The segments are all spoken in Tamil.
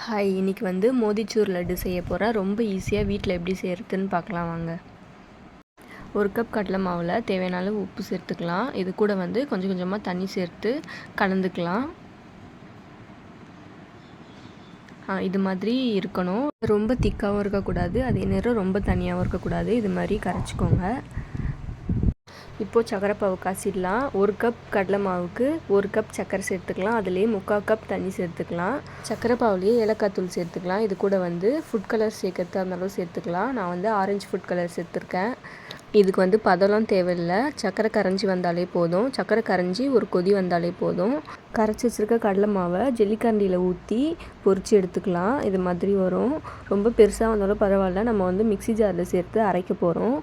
ஹாய், இன்றைக்கி வந்து மோதிச்சூர் லட்டு செய்ய போகிறேன். ரொம்ப ஈஸியாக வீட்டில் எப்படி செய்கிறதுன்னு பார்க்கலாம் வாங்க. ஒரு கப் கடலை மாவில் தேவையான அளவு உப்பு சேர்த்துக்கலாம். இது கூட வந்து கொஞ்சம் கொஞ்சமாக தண்ணி சேர்த்து கலந்துக்கலாம். இது மாதிரி இருக்கணும். ரொம்ப திக்காகவும் இருக்கக்கூடாது, அதே நேரம் ரொம்ப தனியாகவும் இருக்கக்கூடாது. இது மாதிரி கரைச்சிக்கோங்க. இப்போது சக்கரை பாவு காய்ச்சிடலாம். ஒரு கப் கடலை மாவுக்கு 1 கப் சர்க்கரை சேர்த்துக்கலாம். அதுலேயே 3/4 கப் தண்ணி சேர்த்துக்கலாம். சக்கரை பாவுலேயே ஏலக்காய் தூள் சேர்த்துக்கலாம். இது கூட வந்து ஃபுட் கலர் சேர்க்கறதா இருந்தாலும் சேர்த்துக்கலாம். நான் வந்து ஆரஞ்சு ஃபுட் கலர் சேர்த்துருக்கேன். இதுக்கு வந்து பதம்லாம் தேவையில்லை. சக்கரை கரைஞ்சி வந்தாலே போதும். சக்கரை கரைஞ்சி ஒரு கொதி வந்தாலே போதும். கரைச்சி வச்சுருக்க கடலை மாவை ஜெல்லிக்கரண்டியில் ஊற்றி பொரித்து எடுத்துக்கலாம். இது மாதிரி வரும். ரொம்ப பெருசாக வந்தாலும் பரவாயில்ல. நம்ம வந்து மிக்ஸி ஜாரில் சேர்த்து அரைக்க போகிறோம்.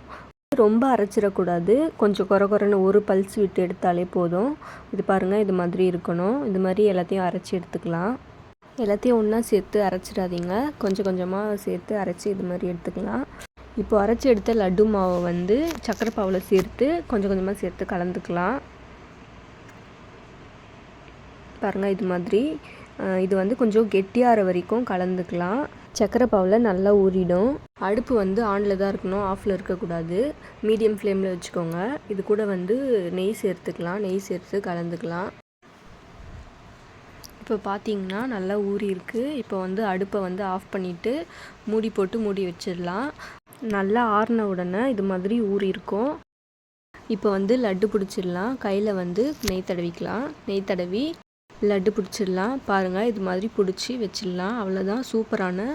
ரொம்ப அரைச்சிடக்கூடாது. கொஞ்சம் குறன்னு ஒரு பல்ஸ் விட்டு எடுத்தாலே போதும். இது பாருங்கள், இது மாதிரி இருக்கணும். இது மாதிரி எல்லாத்தையும் அரைச்சி எடுத்துக்கலாம். எல்லாத்தையும் ஒன்றா சேர்த்து அரைச்சிடாதீங்க. கொஞ்சம் கொஞ்சமாக சேர்த்து அரைச்சி இது மாதிரி எடுத்துக்கலாம். இப்போ அரைச்சி எடுத்த லட்டு மாவை வந்து சக்கரை பாவில் சேர்த்து கொஞ்சம் கொஞ்சமாக சேர்த்து கலந்துக்கலாம். பாருங்கள், இது மாதிரி இது வந்து கொஞ்சம் கெட்டியாகிற வரைக்கும் கலந்துக்கலாம். சக்கரை பாவில் நல்லா ஊறிடும். அடுப்பு வந்து ஆனில் தான் இருக்கணும், ஆஃபில் இருக்கக்கூடாது. மீடியம் ஃப்ளேமில் வச்சுக்கோங்க. இது கூட வந்து நெய் சேர்த்துக்கலாம். நெய் சேர்த்து கலந்துக்கலாம். இப்போ பார்த்தீங்கன்னா நல்லா ஊறி இருக்குது. இப்போ வந்து அடுப்பை வந்து ஆஃப் பண்ணிவிட்டு மூடி போட்டு மூடி வச்சிடலாம். நல்லா ஆறின உடனே இது மாதிரி ஊறி இருக்கும். இப்போ வந்து லட்டு பிடிச்சிடலாம். கையில் வந்து நெய் தடவிக்கலாம். நெய் தடவி லட்டு பிடிச்சிடலாம். பாருங்கள், இது மாதிரி பிடிச்சி வச்சிடலாம். அவ்வளோதான், சூப்பரான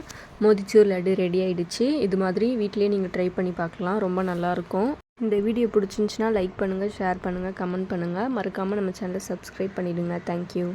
மோதிச்சூர் லட்டு ரெடி ஆகிடுச்சு. இது மாதிரி வீட்டிலே நீங்கள் ட்ரை பண்ணி பார்க்கலாம். ரொம்ப நல்லாயிருக்கும். இந்த வீடியோ பிடிச்சிருந்துச்சின்னா லைக் பண்ணுங்கள், ஷேர் பண்ணுங்கள், கமெண்ட் பண்ணுங்கள். மறக்காமல் நம்ம சேனலை சப்ஸ்கிரைப் பண்ணிவிடுங்க. தேங்க்யூ.